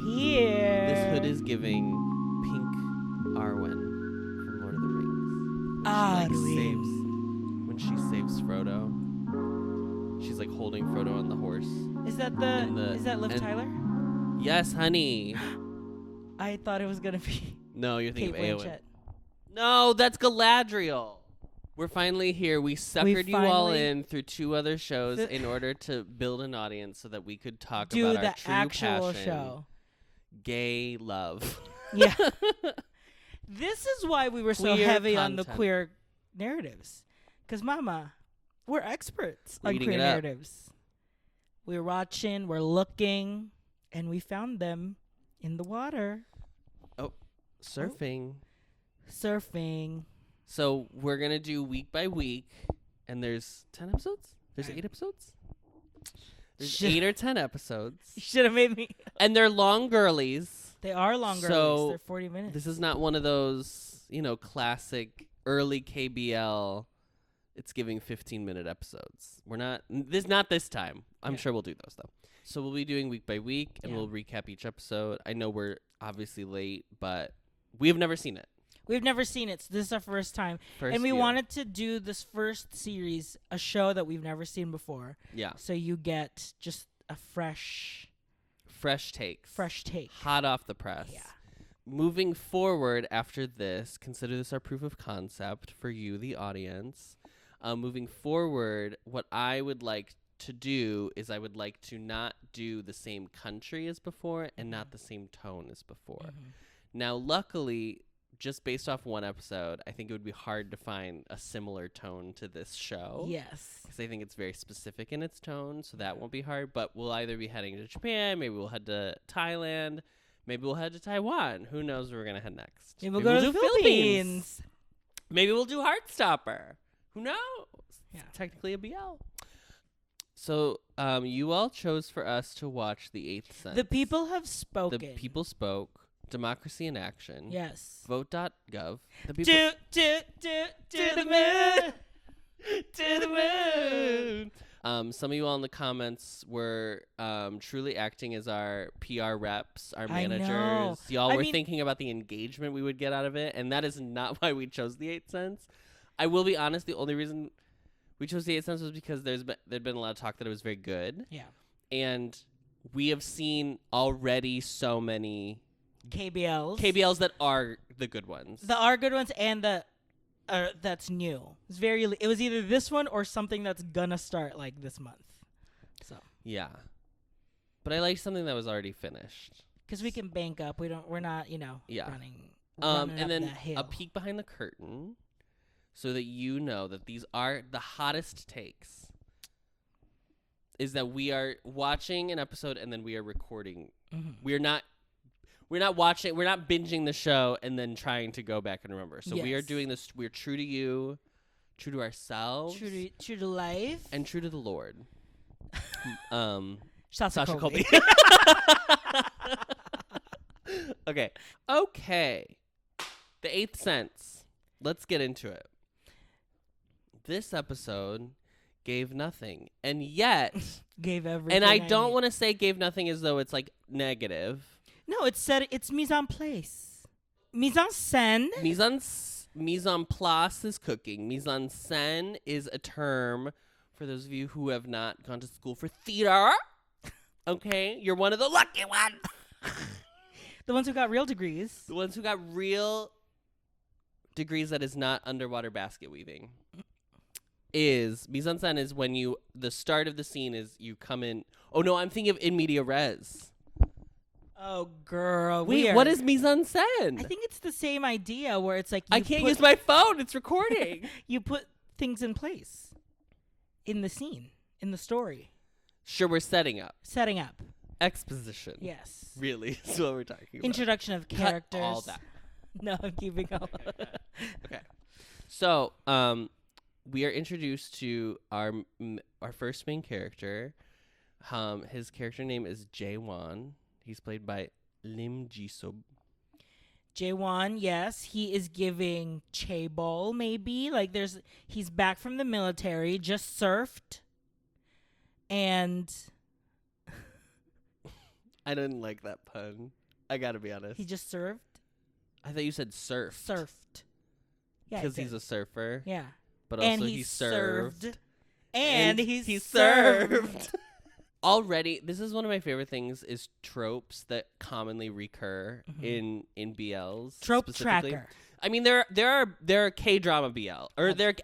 here. This hood is giving Pink Arwen from Lord of the Rings. When she saves Frodo. She's like holding Frodo on the horse. Is that is that Liv Tyler? Yes, honey. I thought it was gonna be. No, you're thinking Kate of Eowyn. Blanchett. No, that's Galadriel. We're finally here. We suckered you all in through 2 other shows in order to build an audience so that we could talk about our true actual passion, show. Gay love. Yeah. This is why we were so Queer heavy on the content. queer narratives. Because, Mama, we're experts on Reading queer it up. narratives. We're watching, we're looking, and we found them in the water. Oh, surfing. Surfing. So we're going to do week by week, and there's 10 episodes? There's 8 episodes? There's 8 or 10 episodes. You should have made me. And they're long girlies. They are longer. So they're 40 minutes. This is not one of those, classic early KBL. It's giving 15-minute episodes. Not this time. I'm sure we'll do those, though. So we'll be doing week by week, and we'll recap each episode. I know we're obviously late, but we have never seen it. We've never seen it, so this is our first time. And we wanted to do this first series, a show that we've never seen before. Yeah. So you get just a fresh take. Hot off the press. Yeah. Moving forward after this, consider this our proof of concept for you, the audience. Moving forward, what I would like to do is I would like to not do the same country as before and not the same tone as before. Mm-hmm. Now, luckily, just based off one episode, I think it would be hard to find a similar tone to this show. Yes. Because I think it's very specific in its tone, so that won't be hard. But we'll either be heading to Japan, maybe we'll head to Thailand, maybe we'll head to Taiwan. Who knows where we're going to head next? Maybe we'll go to the Philippines. Maybe we'll do Heartstopper. Who knows? Yeah. It's technically a BL. So you all chose for us to watch The Eighth Sense. The people have spoken. The people spoke. Democracy in Action. Yes. Vote.gov. The people To the moon. To the moon. Some of you all in the comments were truly acting as our PR reps, our I managers. know. Y'all were thinking about the engagement we would get out of it, and that is not why we chose The Eighth Sense. I will be honest, the only reason we chose The Eighth Sense was because there'd been a lot of talk that it was very good. Yeah. And we have seen already so many KBLs that are the good ones. The are good ones and the that's new. It was either this one or something that's gonna start like this month. So yeah, but I like something that was already finished because we can bank up. We're not running and then up that hill. a peek behind the curtain, so that you know that these are the hottest takes. Is that we are watching an episode and then we are recording. Mm-hmm. We're not watching. We're not binging the show and then trying to go back and remember. So we are doing this. We're true to you, true to ourselves, true to life, and true to the Lord. Sasha Colby. Okay. The Eighth Sense. Let's get into it. This episode gave nothing, and yet gave everything. And I don't want to say gave nothing as though it's like negative. No, it's mise en place. Mise en scène. Mise en place is cooking. Mise en scène is a term for those of you who have not gone to school for theater. Okay? You're one of the lucky ones. The ones who got real degrees. The ones who got real degrees that is not underwater basket weaving. Is mise en scène is when the start of the scene is you come in. Oh, no, I'm thinking of in media res. Oh, girl. Wait, what is mise en scène? I think it's the same idea where it's like I can't use my phone. It's recording. You put things in place in the scene, in the story. Sure, we're setting up. Exposition. Yes. Really is what we're talking about. Introduction of characters. Cut all that. No, I'm keeping all. Okay. So, we are introduced to our first main character. His character name is Jae-won. He's played by Lim Ji-sub. Jae-won, yes, he is giving chaebol, maybe. Like he's back from the military, just surfed, and I didn't like that pun. I gotta be honest. He just served? I thought you said surf. Surfed. Yeah, Because he's a surfer. Yeah. But And also he served. And he served. Already, this is one of my favorite things is tropes that commonly recur in BLs. Trope specifically. tracker. I mean, there are K-drama BL. Or there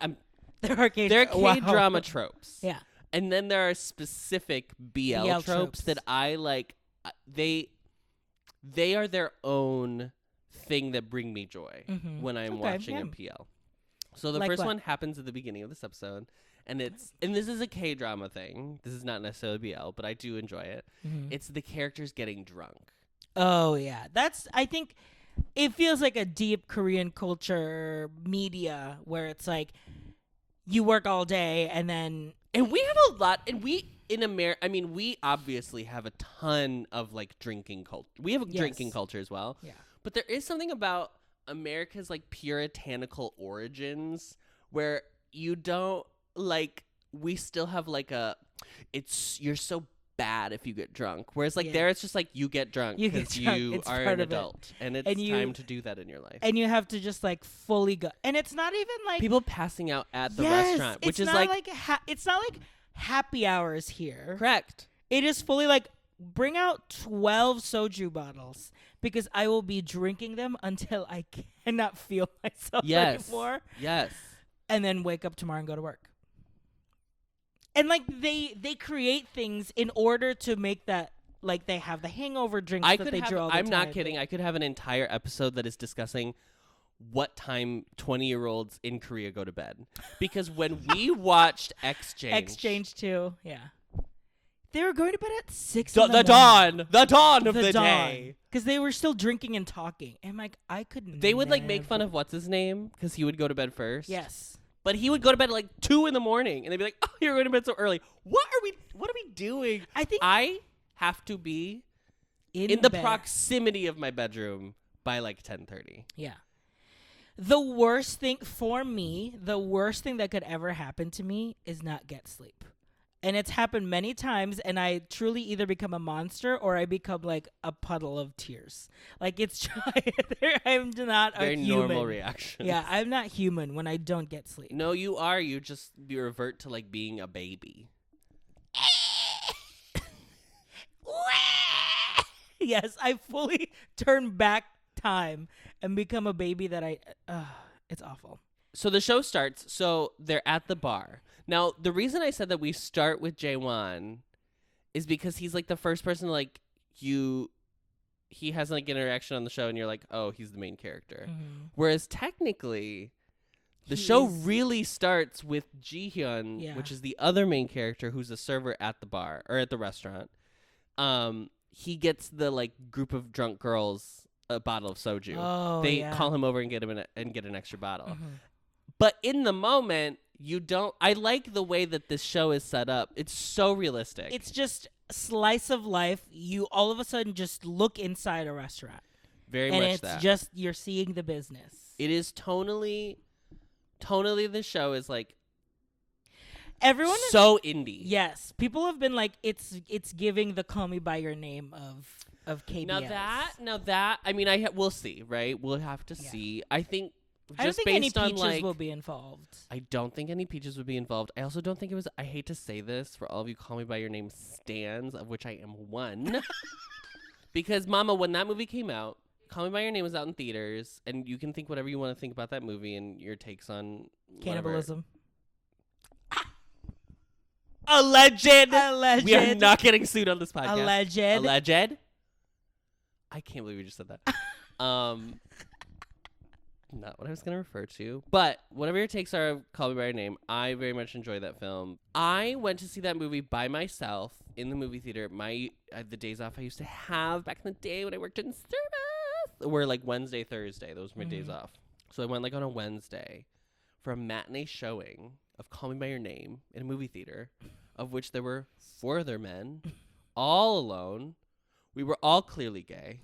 are K-drama tropes. Yeah. And then there are specific BL tropes that I like. They are their own thing that bring me joy when I'm watching a PL. So the first one happens at the beginning of this episode, and this is a K-drama thing. This is not necessarily BL, but I do enjoy it. It's the characters getting drunk. Oh yeah, I think it feels like a deep Korean culture media where it's like you work all day and we have a lot, and we in America, I mean, we obviously have a ton of like drinking culture. We have a drinking culture as well. Yeah. But there is something about America's like puritanical origins where you don't like, we still have like you're so bad if you get drunk. Whereas like there it's just like you get drunk because you are an adult and it's time to do that in your life. And you have to just like fully go. And it's not even like people passing out at the restaurant, which is like it's not like happy hours here. Correct. It is fully like bring out 12 soju bottles because I will be drinking them until I cannot feel myself anymore. Yes. And then wake up tomorrow and go to work. And like they create things in order to make that like they have the hangover drinks that they draw all the time. I'm not kidding. I could have an entire episode that is discussing what time 20-year-olds in Korea go to bed. Because when we watched Exchange 2, yeah. They were going to bed at 6 the dawn of the day. Because they were still drinking and talking. And like, I couldn't. They would like make fun of what's his name because he would go to bed first. Yes. But he would go to bed at like 2 in the morning, and they'd be like, "Oh, you're going to bed so early. What are we doing?" I think I have to be in the proximity of my bedroom by like 10:30. Yeah. The worst thing for me, the worst thing that could ever happen to me is not get sleep. And it's happened many times, and I truly either become a monster or I become like a puddle of tears. Like it's I'm not very a human. normal reaction. Yeah, I'm not human when I don't get sleep. No, you are. You revert to like being a baby. Yes, I fully turn back time and become a baby that it's awful. So the show starts. So they're at the bar. Now, the reason I said that we start with Jaewon is because he's like the first person like he has like an interaction on the show and you're like, oh, he's the main character. Whereas technically the show really starts with Ji-hyun, which is the other main character who's a server at the bar or at the restaurant. He gets the like group of drunk girls a bottle of soju. Oh, they call him over and get an extra bottle. But in the moment, I like the way that this show is set up. It's so realistic. It's just a slice of life. You all of a sudden just look inside a restaurant. Very much that. And it's just, you're seeing the business. It is tonally the show is like everyone so indie. Yes. People have been like, it's giving the Call Me By Your Name of KBS. Now that, I mean, we'll see, right? We'll have to see. I think I don't think any peaches like, will be involved. I don't think any peaches would be involved. I also don't think it was. I hate to say this for all of you Call Me By Your Name stans, of which I am one. Because, Mama, when that movie came out, Call Me By Your Name was out in theaters, and you can think whatever you want to think about that movie and your takes on cannibalism. Alleged. We are not getting sued on this podcast. Alleged. I can't believe we just said that. Not what I was going to refer to. But whatever your takes are of Call Me By Your Name, I very much enjoy that film. I went to see that movie by myself in the movie theater. The days off I used to have back in the day when I worked in service were like Wednesday, Thursday. Those were my days off. So I went like on a Wednesday for a matinee showing of Call Me By Your Name in a movie theater, of which there were 4 other men, all alone. We were all clearly gay.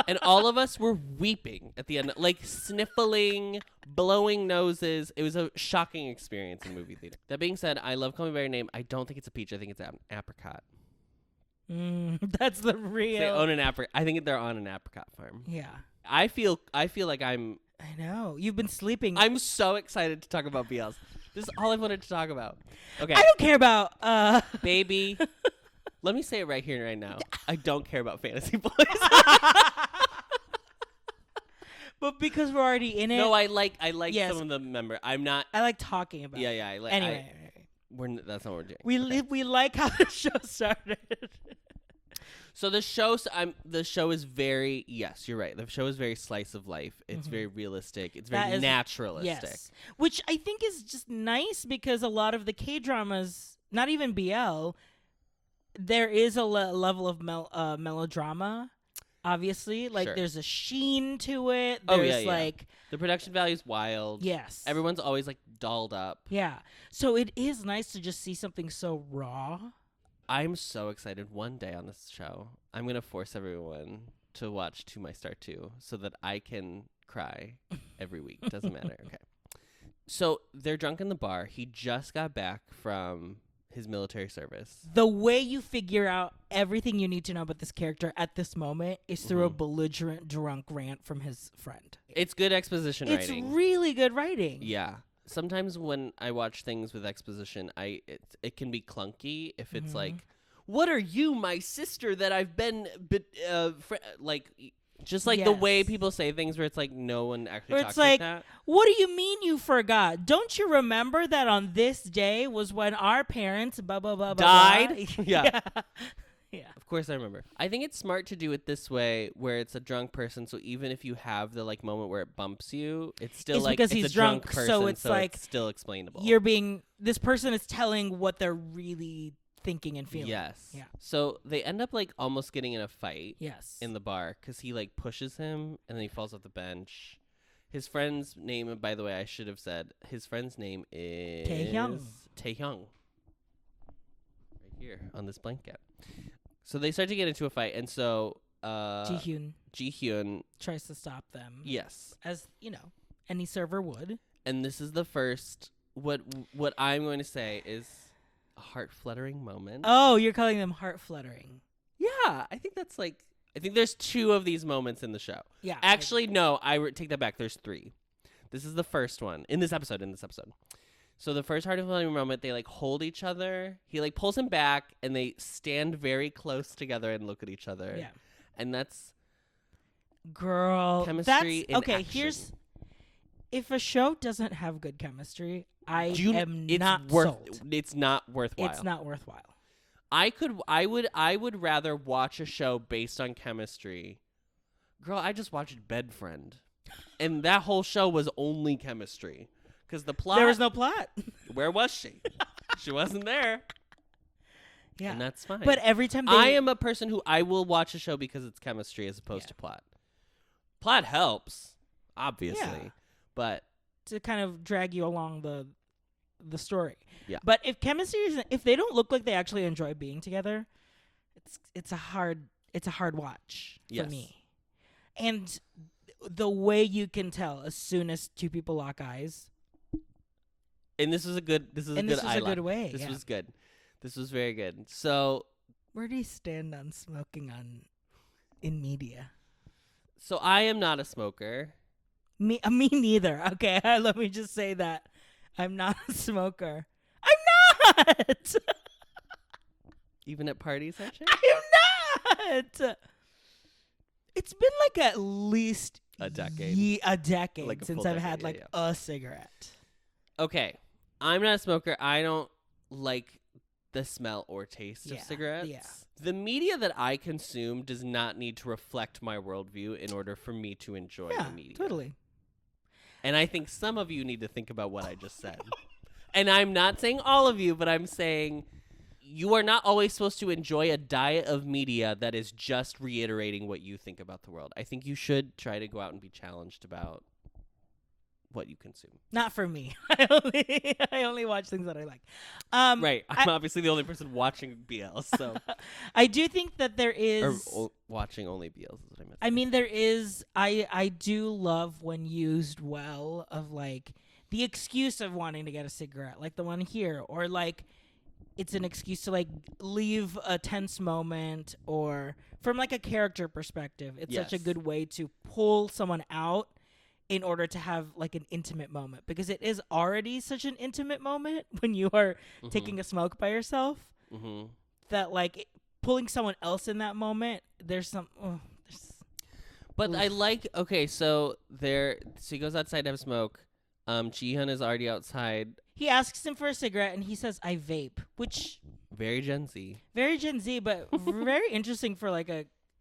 And all of us were weeping at the end, like sniffling, blowing noses. It was a shocking experience in movie theater. That being said, I love Call Me By Your Name. I don't think it's a peach. I think it's an apricot. That's the They real. own an apricot. I think they're on an apricot farm. Yeah, I feel like I'm I know. You've been sleeping. so excited to talk about BLs. This is all I wanted to talk about. Okay, I don't care about. baby. Let me say it right here and right now. I don't care about fantasy boys. But because we're already in it. No, I like Yes. some of the member. I'm not. I like talking about. Yeah, it. yeah. I like. Anyway, That's not what we're doing. we like how the show started. So the show is very, yes, you're right. The show is very slice of life. It's very realistic. It's very naturalistic. Yes, which I think is just nice because a lot of the K-dramas, not even BL, there is a level of melodrama. Obviously, like Sure. there's a sheen to it. Oh, There's yeah. like The production value is wild. yes, Everyone's always like dolled up. yeah. So it is nice to just see something so raw. I'm so excited. One day on this show, I'm going to force everyone to watch To My Star 2 so that I can cry every week. Doesn't matter. Okay. So they're drunk in the bar. He just got back from his military service. The way you figure out everything you need to know about this character at this moment is through a belligerent drunk rant from his friend. It's good exposition It's writing. really good writing. Yeah. Sometimes when I watch things with exposition, it can be clunky if it's like, "What are you, my sister that I've been like just like the way Yes. people say things where it's like no one actually Or talks it's like, that. what do you mean you forgot? Don't you remember that on this day was when our parents blah blah blah blah Died? blah? Yeah. Yeah. Of course I remember. I think it's smart to do it this way where it's a drunk person, so even if you have the like moment where it bumps you, it's still It's like because it's he's a drunk drunk, person, so it's like still explainable. This person is telling what they're really thinking and feeling. Yes. Yeah. So they end up like almost getting in a fight Yes. in the bar because he like pushes him and then he falls off the bench. His friend's name, by the way, I should have said, his friend's name is Taehyung. Taehyung. Right here on this blanket. So they start to get into a fight, and so Ji-hyun, tries to stop them. yes. As, any server would. And this is the first, what I'm going to say is a heart-fluttering moment. Oh, you're calling them heart fluttering. Yeah, I think there's 2 of these moments in the show. Yeah. Actually, no, take that back. There's 3. This is the first one in this episode. So the first heart-fluttering moment, they like hold each other. He like pulls him back, and they stand very close together and look at each other. Yeah. And that's Girl. chemistry in okay, action. if a show doesn't have good chemistry, It's not sold. It's not worthwhile. It's not worthwhile. I would rather watch a show based on chemistry. Girl, I just watched Bed Friend, and that whole show was only chemistry. Because the plot, There was no plot. where was she? She wasn't there. Yeah. And that's fine. But every time I am a person who I will watch a show because it's chemistry as opposed to plot. Plot helps, obviously. Yeah. But to kind of drag you along the story. Yeah. But if chemistry isn't, if they don't look like they actually enjoy being together, it's a hard watch for Yes. me. And the way you can tell as soon as 2 people lock eyes. and this was a good eye a lock. good way. This yeah. was good. This was very good. So Where do you stand on smoking in media? I am not a smoker. Me neither. Okay, let me just say that I'm not a smoker. I'm not. Even at parties, actually? I'm not. It's been like at least A decade. a decade Like a since full I've decade, had yeah, like yeah. a cigarette. Okay. I'm not a smoker. I don't like the smell or taste of Yeah, cigarettes. yeah. The media that I consume does not need to reflect my worldview in order for me to enjoy Yeah, the media. totally. And I think some of you need to think about what I just said. And I'm not saying all of you, but I'm saying you are not always supposed to enjoy a diet of media that is just reiterating what you think about the world. I think you should try to go out and be challenged about what you consume. Not for me. I only watch things that I like. Right. I'm obviously the only person watching BLs, so I do think that there is. watching only BLs is what I meant. I mean, there is. I do love when used well of like the excuse of wanting to get a cigarette, like the one here, or like it's an excuse to like leave a tense moment, or from like a character perspective, it's such a Yes. good way to pull someone out in order to have like an intimate moment, because it is already such an intimate moment when you are taking a smoke by yourself, Mm-hmm. that like pulling someone else in that moment, there's But Oof. I like, okay, so he goes outside to have a smoke. Jihyun is already outside. he asks him for a cigarette and he says, I vape, which Very Gen Z. very Gen Z, but very interesting for like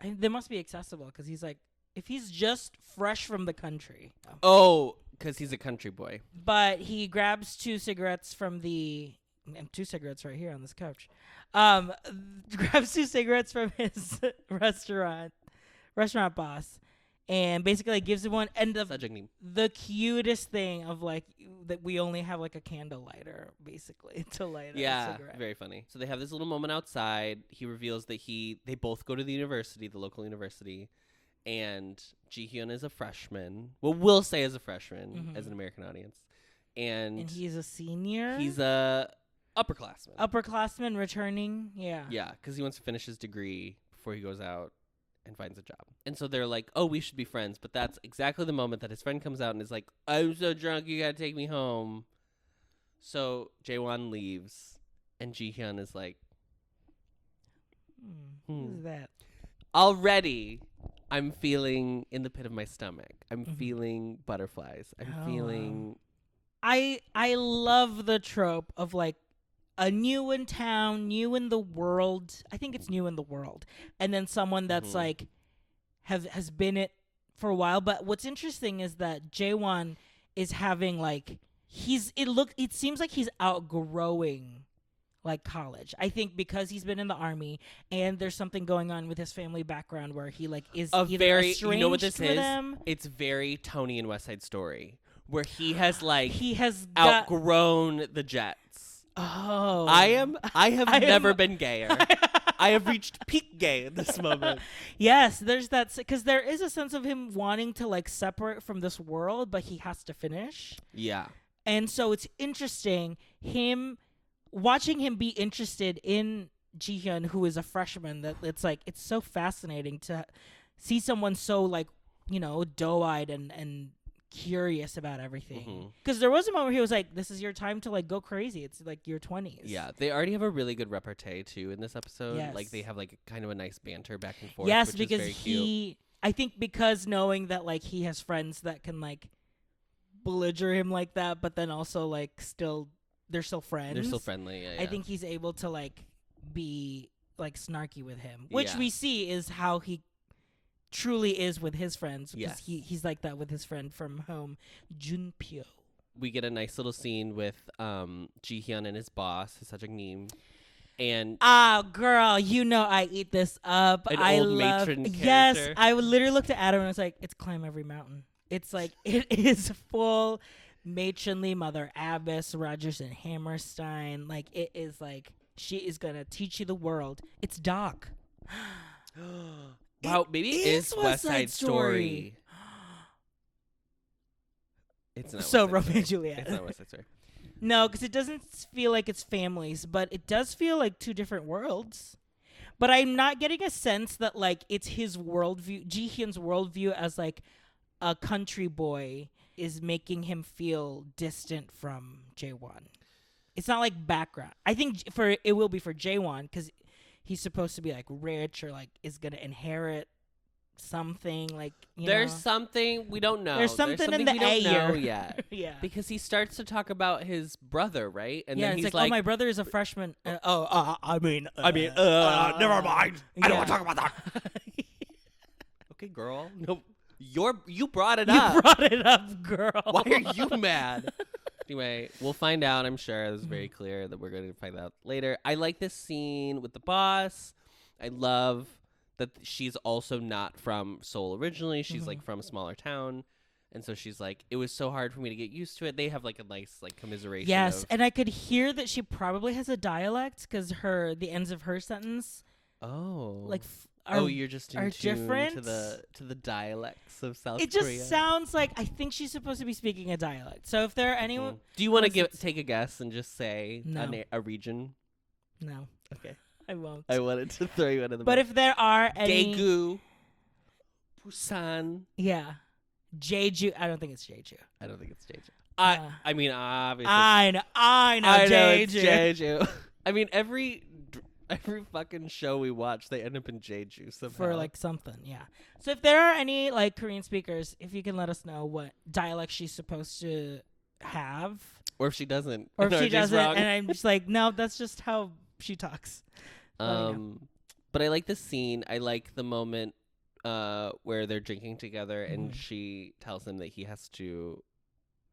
they must be accessible, because he's like, if he's just fresh from the country. Oh, because he's a country boy. But he grabs two cigarettes from and two cigarettes right here on this couch. Grabs two cigarettes from his restaurant boss, and basically gives him one. And the cutest thing of like that, we only have like a candle lighter basically to light a cigarette. Very funny. So they have this little moment outside. He reveals that they both go to the local university, and Jihyun is a freshman. Well, we'll say as a freshman, as an American audience, and he's a senior. He's a upperclassman returning. Yeah, because he wants to finish his degree before he goes out and finds a job. And so they're like, oh, we should be friends. But that's exactly the moment that his friend comes out and is like, I'm so drunk, you gotta take me home. So Jaewon leaves, and Jihyun is like, Who's that? Already, I'm feeling in the pit of my stomach. I'm feeling butterflies. I'm feeling... I love the trope of like a new in town, new in the world. I think it's new in the world. And then someone that's like has been it for a while. But what's interesting is that Jaewon is having like it seems like he's outgrowing like college. I think because he's been in the army, and there's something going on with his family background where he like is either estranged, you know what this from is? them. It's very Tony in West Side Story, where he has outgrown the Jets. Oh, I have never been gayer. I have reached peak gay in this moment. Yes, there's that, because there is a sense of him wanting to like separate from this world, but he has to finish. Yeah. And so it's interesting watching him be interested in Jihyun, who is a freshman. That it's so fascinating to see someone so like, doe-eyed and curious about everything. Because there was a moment where he was like, this is your time to like go crazy. It's like your 20s. Yeah, they already have a really good repartee too in this episode. Yes. Like they have like kind of a nice banter back and forth. Yes, which because is very cute. I think because knowing that like he has friends that can like belliger him like that, but then also like they're still friends. They're still friendly. Yeah, I think he's able to like be like snarky with him, which we see is how he truly is with his friends, because he's like that with his friend from home, Junpyo. We get a nice little scene with Jihyun and his boss, Sejong-nim, and girl, I eat this up. I old love matron yes. character. I literally looked at Adam and I was like, it's climb every mountain. It's like it is full matronly Mother Abbess, Rodgers and Hammerstein. Like it is like she is gonna teach you the world. It's Doc. Wow, maybe it is West Side Story. It's not so West Side Romeo and Story. Juliet. It's not West Side Story. No, because it doesn't feel like it's families, but it does feel like two different worlds. But I'm not getting a sense that like it's his worldview, Jihyun's worldview as like a country boy is making him feel distant from Jaewon. It's not like background. I think it will be for Jaewon, because he's supposed to be like rich or like is gonna inherit something, like there's something we don't know. There's something in the we don't know air yet. Yeah, because he starts to talk about his brother, right? And then it's he's like, oh, my brother is a freshman. I mean, never mind. I don't want to yeah. talk about that. Okay, girl. No, you brought it You up. brought it up, girl. Why are you mad? Anyway, we'll find out. I'm sure it was very clear that we're going to find out later. I like this scene with the boss. I love that she's also not from Seoul originally. She's like from a smaller town. And so she's like, it was so hard for me to get used to it. They have like a nice like commiseration. Yes, and I could hear that she probably has a dialect, because the ends of her sentence. Oh. Like you're just in tune different to the dialects of South It Korea. just sounds like I think she's supposed to be speaking a dialect. So if there are anyone, do you want to take a guess and just say No. a region? No, Okay. I won't. I wanted to throw you under the But bus. if there are any, Daegu, Busan. yeah, Jeju. I don't think it's Jeju. I don't think it's Jeju. Uh, I mean, obviously. I know I know it's Jeju. Jeju. I mean, every fucking show we watch, they end up in Jeju somehow. For like something, yeah. So if there are any like Korean speakers, if you can let us know what dialect she's supposed to have, or if she doesn't, or if she RJ's doesn't, wrong. and I'm just like, no, that's just how she talks. But I like the scene. I like the moment where they're drinking together, and Mhm. she tells him that he has to.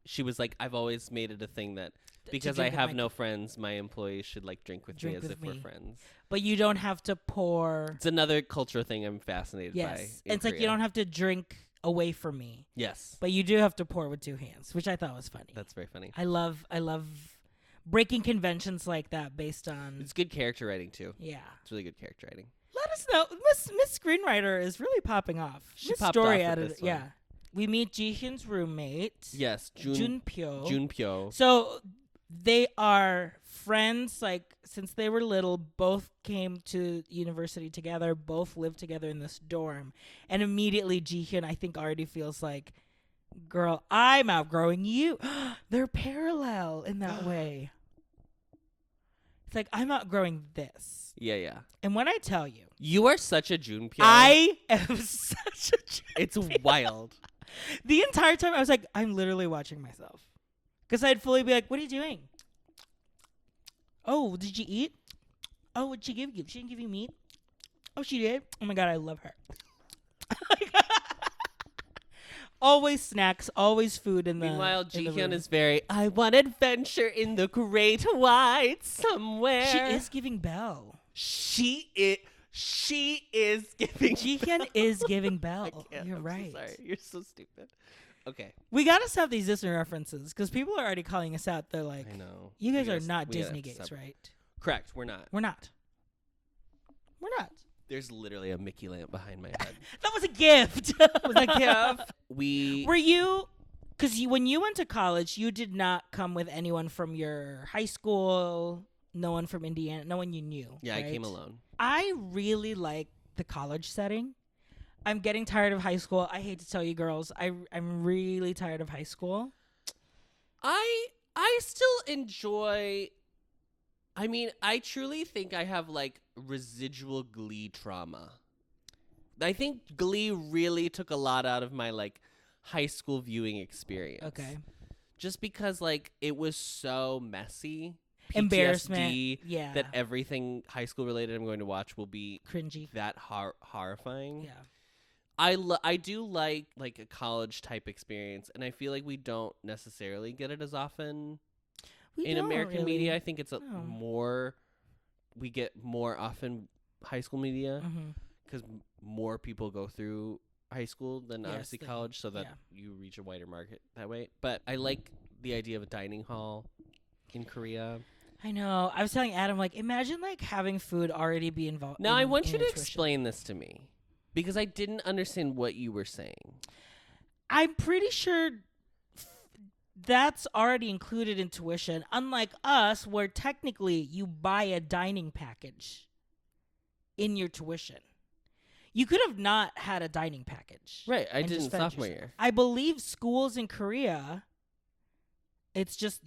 She was like, "I've always made it a thing that To because drink I with have my- no friends, my employees should like drink with Drink me as with if we're me. friends." But you don't have to pour. It's another culture thing I'm fascinated by. Yes, in it's like you Korea. don't have to drink away from me, Yes, but you do have to pour with two hands, which I thought was funny. that's very funny. I love breaking conventions like that based on It's good character writing too. yeah. It's really good character writing. Let us know. Miss Screenwriter is really popping off. She Miss popped Story off with editor, this one. yeah. We meet Ji-hyun's roommate, Yes, Junpyo. Junpyo. So they are friends, like since they were little. Both came to university together. Both lived together in this dorm, and immediately Ji-hyun, I think, already feels like, "Girl, I'm outgrowing you." They're parallel in that way. It's like I'm outgrowing this, Yeah. and when I tell you, You are such a Junpyo. I am such a. It's wild. The entire time I was like, I'm literally watching myself. Because I'd fully be like, what are you doing? Oh, did you eat? Oh, what'd she give you? She didn't give you meat? Oh, she did? Oh my God, I love her. Always snacks, always food in the Meanwhile, in the Jihyun room. is very, I want adventure in the great white somewhere. She is giving Belle. She is giving Jihyun is giving Belle. I can't. You're I'm so right. sorry. You're so stupid. Okay. We gotta stop these Disney references because people are already calling us out. They're like, I know. you guys We are gotta- not we gotta Disney have to gays, stop. right? Correct. We're not. We're not. We're not. There's literally a Mickey lamp behind my head. That was a gift. Was that gift? We Were you? Because when you went to college, you did not come with anyone from your high school. No one from Indiana. No one you knew. Yeah, I came right? alone. I really like the college setting. I'm getting tired of high school. I hate to tell you, girls. I'm really tired of high school. I still enjoy. I mean, I truly think I have like residual Glee trauma. I think Glee really took a lot out of my like high school viewing experience. Okay. Just because like it was so messy. Embarrassment. PTSD, Yeah. that everything high school related I'm going to watch will be Cringy. that horrifying. Yeah. I do like a college type experience, and I feel like we don't necessarily get it as often We in don't American really. media. I think it's No. more, we get more often high school media Mhm. because more people go through high school than Yes, obviously they- college, so that yeah. you reach a wider market that way. But I like the idea of a dining hall in Korea. I know. I was telling Adam, like, imagine like having food already be involved. Now I want you to explain this to me because I didn't understand what you were saying. I'm pretty sure that's already included in tuition. Unlike us, where technically you buy a dining package in your tuition. You could have not had a dining package. Right, I and did just in fed sophomore yourself. year. I believe schools in Korea, it's just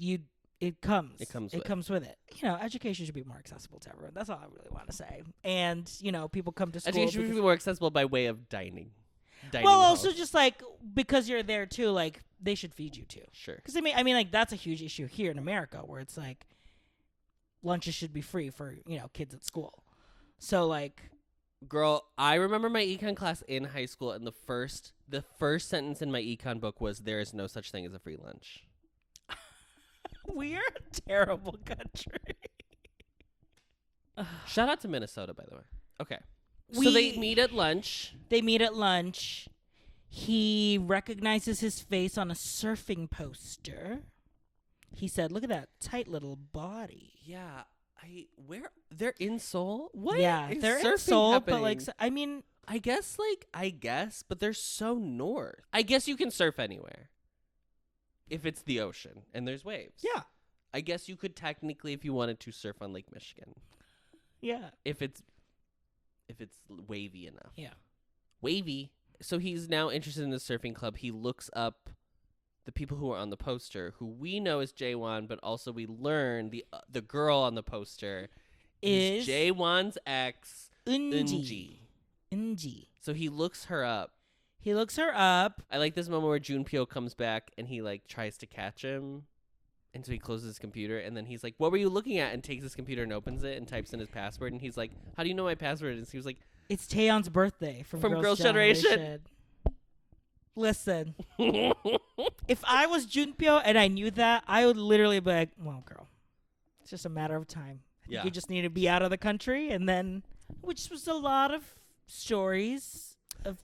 it comes. It comes It with. comes with it. You know, education should be more accessible to everyone. That's all I really want to say. And, you know, people come to school. Education should because- be more accessible by way of dining. well, also halls. just like because you're there too, like they should feed you too. Sure. Because I mean, like that's a huge issue here in America, where it's like lunches should be free for kids at school. So like, Girl, I remember my econ class in high school, and the first sentence in my econ book was, "There is no such thing as a free lunch." we are a terrible country. Shout out to Minnesota, by the way. Okay. So they meet at lunch. They meet at lunch. He recognizes his face on a surfing poster. He said, "Look at that tight little body." Yeah. They're in Seoul? What? Yeah, is they're in surfing Seoul, but like, happening? I mean, I guess, but they're so north. I guess you can surf anywhere. If it's the ocean and there's waves. yeah. I guess you could technically, if you wanted to, surf on Lake Michigan. Yeah. If it's wavy enough. Yeah. Wavy. So he's now interested in the surfing club. He looks up the people who are on the poster, who we know is Jaewon, but also we learn the girl on the poster is Jaewon's ex, Eunji. Eunji. So he looks her up. He looks her up. I like this moment where Junpyo comes back and he like tries to catch him. And so he closes his computer and then he's like, "What were you looking at?" and takes his computer and opens it and types in his password. And he's like, "How do you know my password?" And he was like, "It's Taeyeon's birthday from Girls' Generation." Listen, if I was Junpyo and I knew that, I would literally be like, "Well, girl, it's just a matter of time. You just need to be out of the country." And then, which was a lot of stories.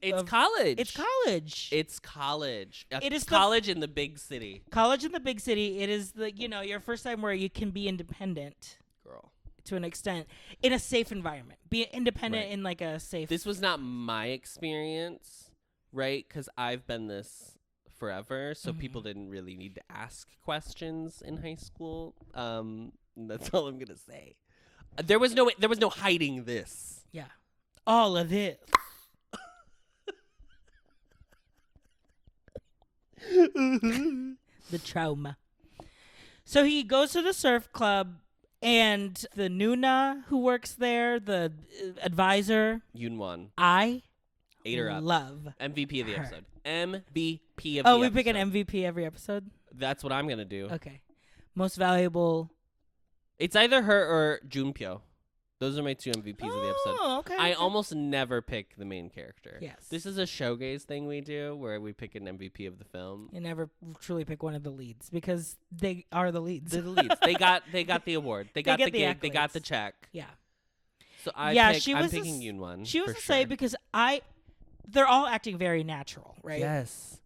It's college. It's college. It's college. It is college in the big city. College in the big city. It is your first time where you can be independent. Girl. To an extent. In a safe environment. Be independent in like a safe. This was not my experience, right? Because I've been this forever. So people didn't really need to ask questions in high school. That's all I'm going to say. There was no hiding this. Yeah. All of this. The trauma. So he goes to the surf club, and the Nuna who works there, the advisor, Yoonwon, I ate her up. Love MVP of the her. episode. MVP of the episode. Oh, we pick an MVP every episode? That's what I'm going to do. Okay. Most valuable. It's either her or Junpyo. Those are my two MVPs of the episode. Oh, okay. I almost never pick the main character. Yes. This is a showgaze thing we do where we pick an MVP of the film. You never truly pick one of the leads because they are the leads. They're the leads. They got the award. They got the gig. Accolades. They got the check. Yeah. So I'm picking Yoonwon. She was for to sure. say because they're all acting very natural, right? Yes.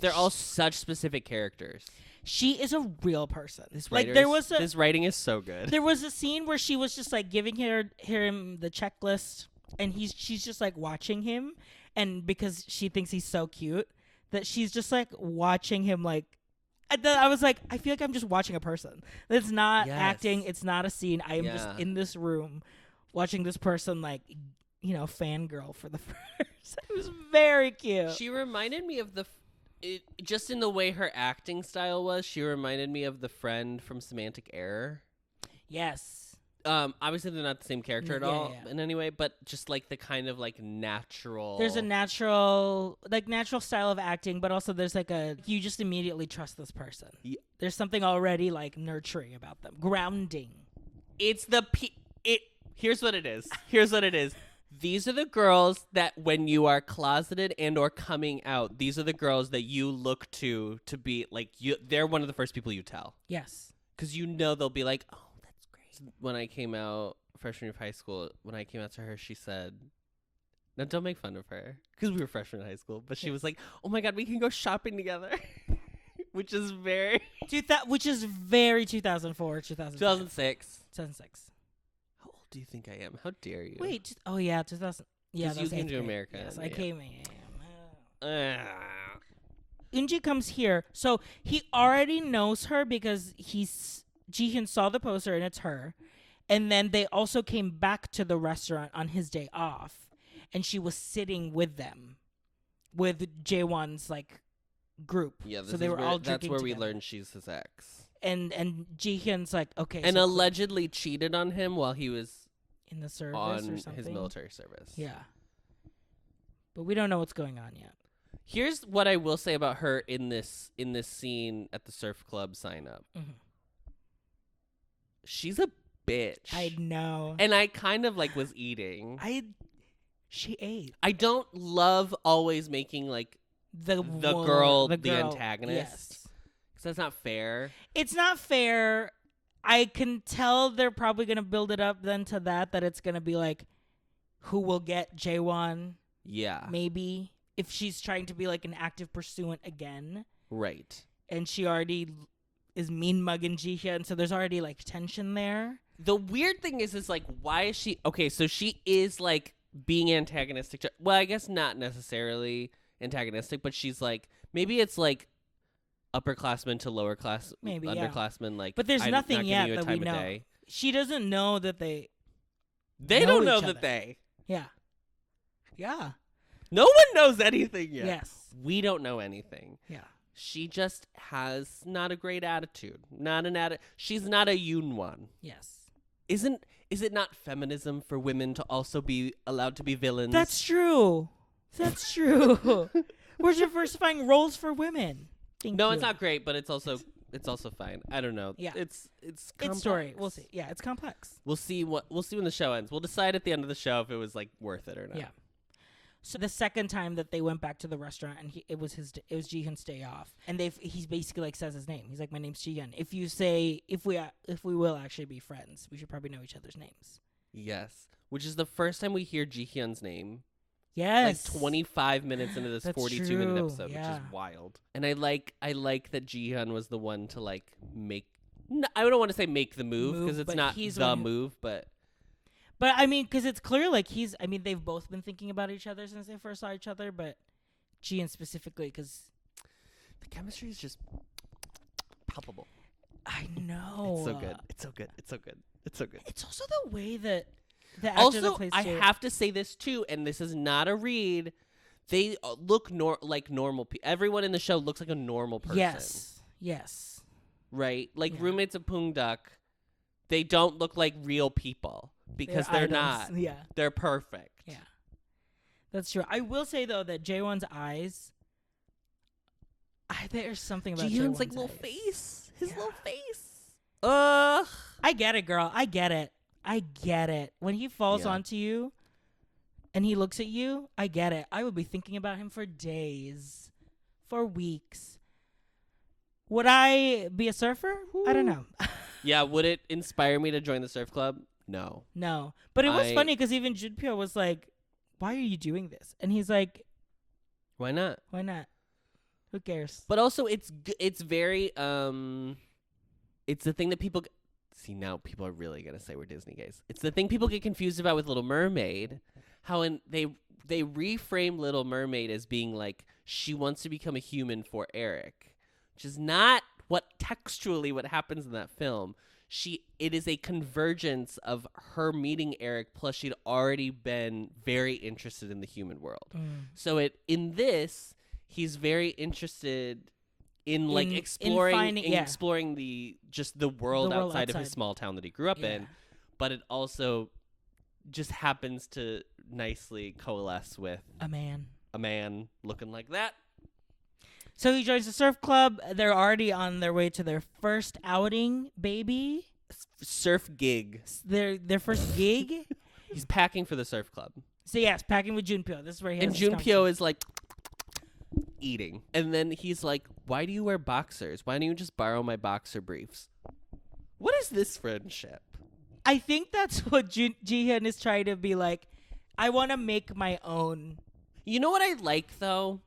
They're all such specific characters. She is a real person. This writing is so good. There was a scene where she was just like giving him the checklist, and she's just like watching him, and because she thinks he's so cute, that she's just like watching him like. I was like, I feel like I'm just watching a person. It's not acting. It's not a scene. I am just in this room, watching this person like, fangirl for the first. It was very cute. She reminded me of just in the way her acting style was, she reminded me of the friend from Semantic Error. Yes. Obviously they're not the same character at all in any way, but just like the kind of like natural. There's a natural style of acting, but also there's like you just immediately trust this person. Yeah. There's something already like nurturing about them, grounding. It's here's what it is. These are the girls that when you are closeted and or coming out, these are the girls that you look to be like they're one of the first people you tell. Yes. Because they'll be like, "Oh, that's great." When I came out freshman year of high school, when I came out to her, she said, "Now don't make fun of her," because we were freshmen in high school. But she was like, "Oh my God, we can go shopping together," which is very 2004, 2006. How old do you think I am? How dare you? Wait. Oh yeah, 2000. Yeah, because you came to America. Yes, I came here. Eunji comes here, so he already knows her because Jihyun saw the poster and it's her, and then they also came back to the restaurant on his day off, and she was sitting with them, with Jaewon's like group. Yeah, so they were all drinking That's where together. we learned she's his ex. And Jihyun's like, okay, and so allegedly cheated on him while he was in the service on or something. his military service. Yeah, but we don't know what's going on yet. Here's what I will say about her in this scene at the surf club sign up. Mm-hmm. She's a bitch. I know. And I kind of like was eating. She ate. I don't love always making like the girl the antagonist. Yes. Because that's not fair. It's not fair. I can tell they're probably going to build it up then to that it's going to be like, who will get Jaewon? Yeah. Maybe. If she's trying to be like an active pursuant again. Right. And she already is mean mugging Jihyun, so there's already like tension there. The weird thing is like, why is she... Okay, so she is like being antagonistic. Well, I guess not necessarily antagonistic, but she's like... Maybe it's like upperclassmen to lower class... Maybe, underclassmen. Like, but there's nothing yet you a that time we of know. day. She doesn't know that they... They know don't know each that other. they. Yeah. Yeah. No one knows anything yet. Yes. We don't know anything. Yeah. She just has not a great attitude. She's not a Yoon one. Yes. Is it not feminism for women to also be allowed to be villains? That's true. That's true. We're diversifying roles for women. Thank No, you. it's not great, but it's also fine. I don't know. Yeah. It's It's story. We'll see. Yeah, it's complex. We'll see when the show ends. We'll decide at the end of the show if it was like worth it or not. Yeah. So the second time that they went back to the restaurant, and it was Jihyun's day off, and he's basically like says his name. He's like, my name's Jihyun. If you say if we will actually be friends, we should probably know each other's names. Yes, which is the first time we hear Jihyun's name. Yes, like 25 minutes into this 42-minute episode, yeah. which is wild. And I like that Jihyun was the one to like make. No, I don't want to say make the move because it's not the move, but. But I mean, because it's clear, like they've both been thinking about each other since they first saw each other, but Jihyun specifically, because the chemistry is just palpable. I know. It's so good. It's so good. It's so good. It's so good. It's also the way that the actor also, that plays I Jay- have to say this too, and this is not a read. They look like normal people. Everyone in the show looks like a normal person. Yes. Right? Like Yeah. roommates of Poongduk, they don't look like real people. Because they're idols. not. Yeah. They're perfect. Yeah. That's true. I will say, though, that Jaewon's eyes, there's something about Jihyun's Jaewon's like little eyes. face. His Yeah. little face. Ugh. I get it, girl. I get it. When he falls Yeah. onto you and he looks at you, I get it. I would be thinking about him for days, for weeks. Would I be a surfer? I don't know. Yeah, would it inspire me to join the surf club? No. No. But it was funny because even Junpyo was like, why are you doing this? And he's like, Why not? why not? Who cares? But also, it's very it's the thing that people see now. People are really gonna say we're Disney gays. It's the thing people get confused about with Little Mermaid. How they reframe Little Mermaid as being like she wants to become a human for Eric, which is not what happens in that film. It is a convergence of her meeting Eric, plus she'd already been very interested in the human world. So in this, he's very interested in like exploring the world outside of his small town that he grew up in, but it also just happens to nicely coalesce with a man looking like that. So he joins the surf club. They're already on their way to their first outing, baby. Surf gig. Their first gig. He's packing for the surf club. So yes, packing with Junpyo. This is where he has And this Junpyo is like eating. And then he's like, why do you wear boxers? Why don't you just borrow my boxer briefs? What is this friendship? I think that's what Jihyun is trying to be like. I want to make my own. You know what I like though?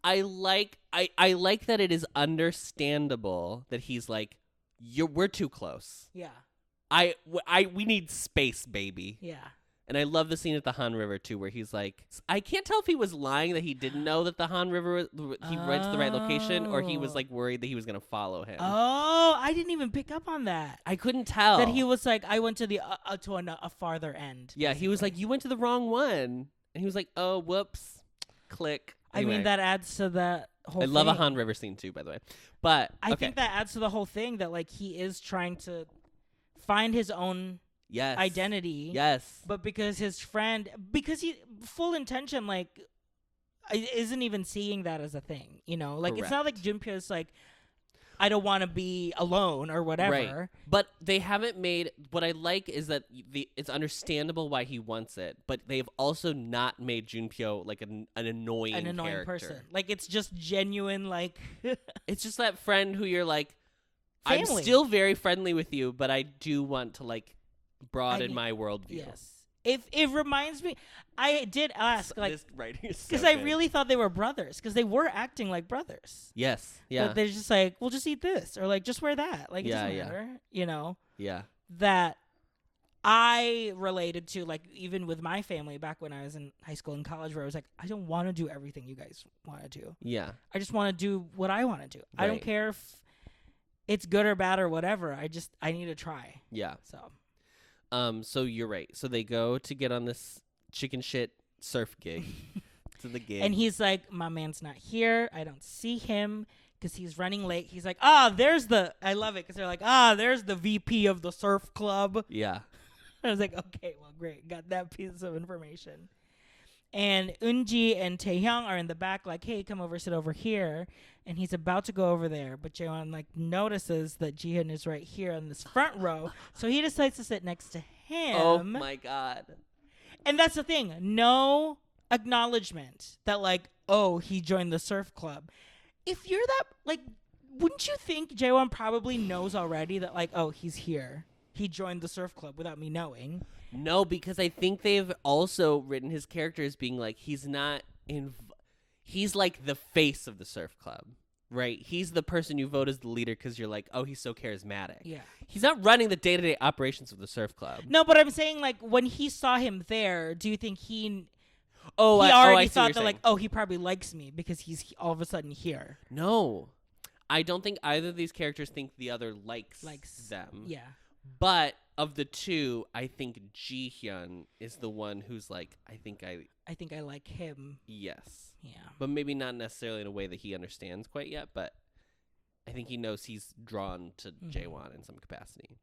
I like that it is understandable that he's like, we're too close. Yeah. We need space, baby. Yeah. And I love the scene at the Han River too, where he's like, I can't tell if he was lying that he didn't know that the Han River he went to the right location, or he was like worried that he was gonna follow him. Oh, I didn't even pick up on that. I couldn't tell That he was like, I went to the a farther end. Yeah, he was like, you went to the wrong one, and he was like, oh, whoops, click. Anyway, I mean, that adds to that whole. I love a thing. Han River scene too, by the way. But I think that adds to the whole thing that like he is trying to find his own identity. Yes. But because his friend, he full intention like isn't even seeing that as a thing, you know? Like It's not like Junpyo's like, I don't want to be alone or whatever. Right. But they haven't made, what I like is that it's understandable why he wants it, but they've also not made Junpyo like an annoying character. Person. Like it's just genuine, like it's just that friend who you're like, family. I'm still very friendly with you, but I do want to like broaden my worldview. Yes. It reminds me, I did ask, like, this writing is so because I good. really thought they were brothers, because they were acting like brothers. Yes. Yeah. But they're just like, well, just eat this, or like, just wear that. Like, it doesn't matter, you know? Yeah. That I related to, like, even with my family back when I was in high school and college, where I was like, I don't want to do everything you guys want to do. Yeah. I just want to do what I want to do. Right. I don't care if it's good or bad or whatever. I need to try. Yeah. So. So you're right. So they go to get on this chicken shit surf gig. To the gig. And he's like, my man's not here. I don't see him because he's running late. He's like, there's the, I love it because they're like, there's the VP of the surf club. Yeah. I was like, okay, well, great. Got that piece of information. And Eunji and Taehyung are in the back like, hey, come over, sit over here. And he's about to go over there. But Jaewon like notices that Jihyun is right here on this front row. So he decides to sit next to him. Oh, my God. And that's the thing. No acknowledgement that like, oh, he joined the surf club. If you're that, like, wouldn't you think Jaewon probably knows already that like, oh, he's here. He joined the surf club without me knowing. No, because I think they've also written his character as being like, he's like the face of the surf club, right? He's the person you vote as the leader because you're like, oh, he's so charismatic. Yeah. He's not running the day-to-day operations of the surf club. No, but I'm saying like when he saw him there, do you think he I already see thought what that you're like, saying. oh, he probably likes me because he's all of a sudden here. No. I don't think either of these characters think the other likes them. Yeah. But of the two, I think Jihyun is the one who's like, I think I like him. yes. Yeah. But maybe not necessarily in a way that he understands quite yet, but I think he knows he's drawn to Jaewon in some capacity.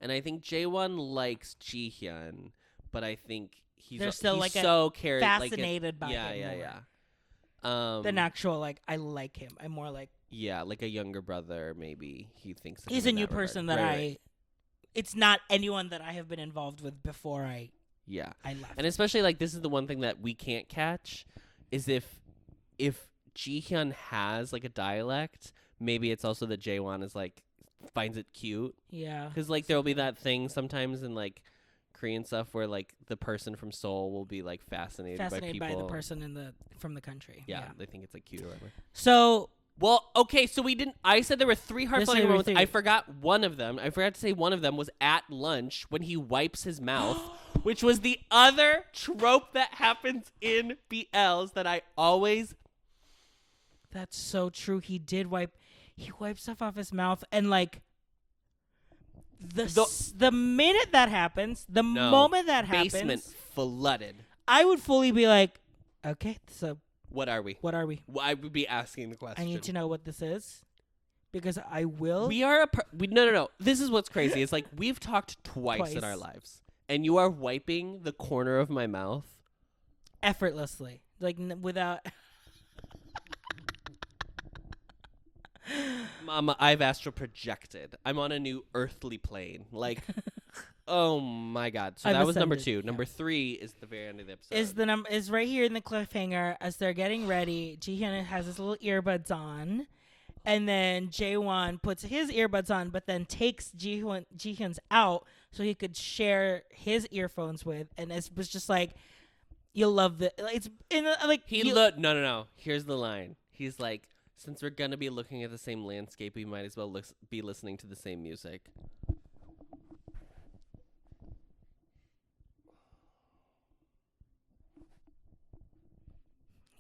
And I think Jaewon likes Jihyun, but I think he's so fascinated by him. Yeah. Than actual like I like him. I'm more like like a younger brother maybe. He thinks of he's him a in new that regard. person that Right. It's not anyone that I have been involved with before I left. And especially like this is the one thing that we can't catch is if Jihyun has like a dialect, maybe it's also that Jaewon is like finds it cute. Yeah. Because like there'll be that thing sometimes in like Korean stuff where like the person from Seoul will be like fascinated by people. By the person from the country. Yeah, they think it's like cute or whatever. So well, okay, so I said there were 3 heart-filling moments. I forgot one of them. I forgot to say one of them was at lunch when he wipes his mouth, which was the other trope that happens in BLs that I always... That's so true. He wipes stuff off his mouth and like the minute that happens, moment that happens, basement flooded. I would fully be like, okay, so what are we? What are we? Well, I would be asking the question. I need to know what this is because I will. We are no. This is what's crazy. It's like we've talked twice in our lives, and you are wiping the corner of my mouth effortlessly, like without. Mama, I've astral projected. I'm on a new earthly plane. Like, oh my God. So that was number 2. Number 3 is the very end of the episode. Is right here in the cliffhanger as they're getting ready. Jihyun has his little earbuds on, and then Jaewon puts his earbuds on, but then takes Jihyun's out so he could share his earphones with, and it was just like, you'll love the. It's in like no. Here's the line. He's like, since we're gonna be looking at the same landscape, we might as well be listening to the same music.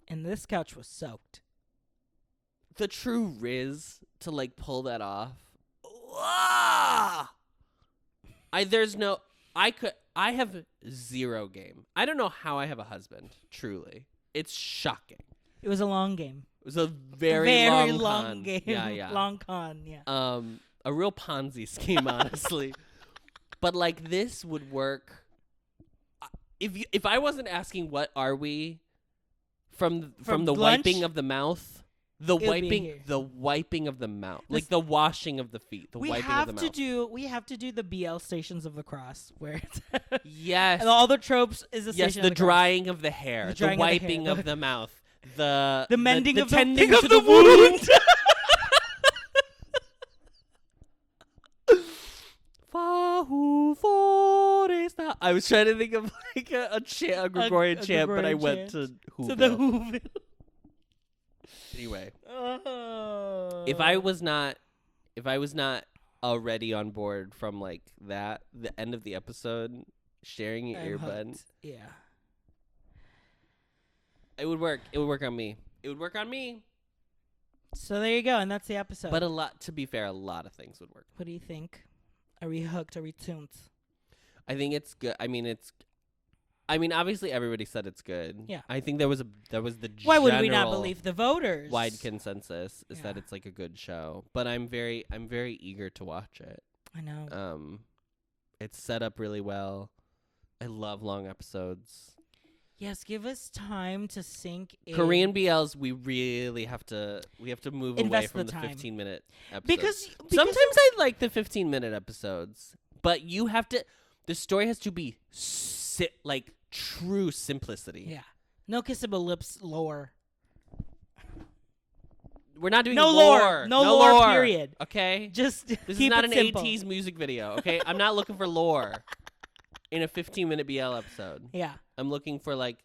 And this couch was soaked. The true riz to like pull that off. I have zero game. I don't know how I have a husband. Truly, it's shocking. It was a long game. It was a very long game. Yeah. Long con, yeah. A real Ponzi scheme, honestly. But like this would work. If I wasn't asking what are we from the lunch? wiping of the mouth, the wiping of the mouth, like the washing of the feet, the wiping of the mouth. We have to do the BL Stations of the Cross where it's yes, and all the tropes is the station the of the drying of the hair, the wiping of the mouth. The mending of the tending of the wound. I was trying to think of like a Gregorian chant, but I went to Whoville. To the Whoville. Anyway, if I was not already on board from like the end of the episode, sharing your earbud, yeah. It would work. It would work on me. So there you go, and that's the episode. But to be fair, a lot of things would work. What do you think? Are we hooked? Are we tuned? I think it's good. I mean, obviously everybody said it's good. Yeah. I think there was the Why would we not general believe the voters? wide consensus is that Yeah. it's like a good show. But I'm very eager to watch it. I know. It's set up really well. I love long episodes. Yes, give us time to sink in. Korean BLs, we really have to move away Invest from the the time. 15-minute episodes. Because Sometimes I like the 15-minute episodes, but you have to. The story has to be like true simplicity. Yeah. No kissable lips lore. We're not doing No lore. lore. No lore, period. Okay? Just This keep is not it an simple. 80s music video, okay? I'm not looking for lore in a 15-minute BL episode. Yeah. I'm looking for like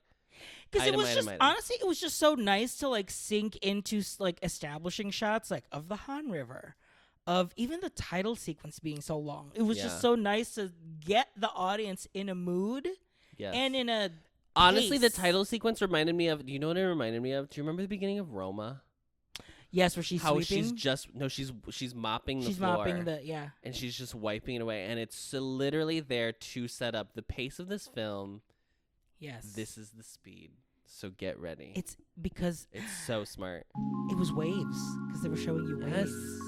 Because it item, was item, just item. honestly, it was just so nice to like sink into like establishing shots like of the Han River, of even the title sequence being so long. It was Yeah. just so nice to get the audience in a mood Yes. and in a Honestly, the pace. title sequence reminded me of. Do you know what it reminded me of? Do you remember the beginning of Roma? Yes, where she's How sweeping. she's mopping the She's floor. mopping the And she's just wiping it away, and it's so literally there to set up the pace of this film. yes. This is the speed, so get ready. It's because It's so smart. it was waves because they were showing you Yes. waves.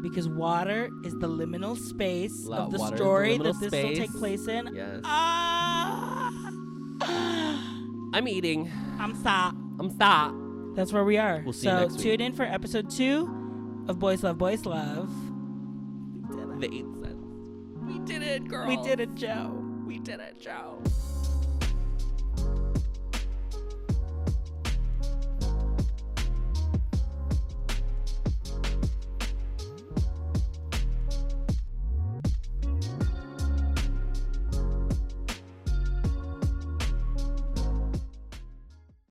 Because water is the liminal space of the Water is the story liminal that this will take space. place in. Yes. Ah! I'm eating. I'm stop. I'm stop. That's where we are. We'll see you so next week. tune in for episode 2 of Boys Love, Boys Love. The 8 cents. We did it, girl. We did it, Joe. We did it, Joe.